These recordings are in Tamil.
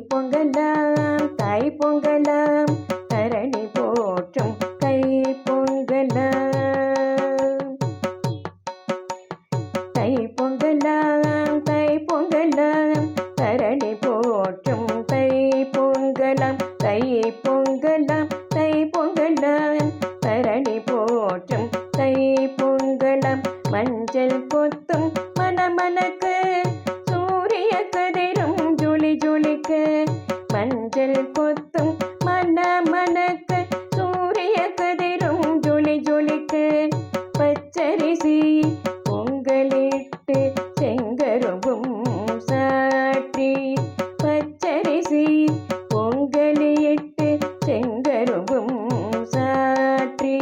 பொங்கலாம் தை பொங்கலாம் தரணி போற்றும் கை பொங்கலாம். தை பொங்கலாம் தை பொங்கலாம் தரணி போற்றும் தை பொங்கலாம். தை பொங்கலாம் தை பொங்கலாம் தரணி போற்றும் தை பொங்கலாம். மஞ்சள் கொத்தும் மணமணக்கு சூரிய கதிரும் ஜொலி ஜொலிக்க. மஞ்சள் கொத்தும் மணமணக்கு சூரிய கதிரும் ஜொலி ஜொலிக்க. பச்சரிசி பொங்கலிட்டு செங்கரும்பும் சாற்றி. பச்சரிசி பொங்கலிட்டு செங்கரும்பும் சாற்றி.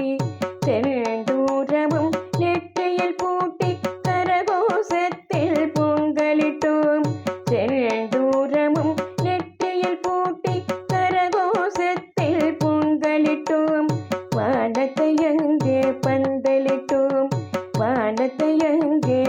செந்தூரமும் நெற்றியில் பூட்டி கரகோசத்தில் பொங்கலிட்டோம். செந்தூரமும் நெற்றியில் பூட்டி கரகோசத்தில் பொங்கலிட்டோம். வானத்தை அங்கே பந்தலிட்டோம். வானத்தை அங்கே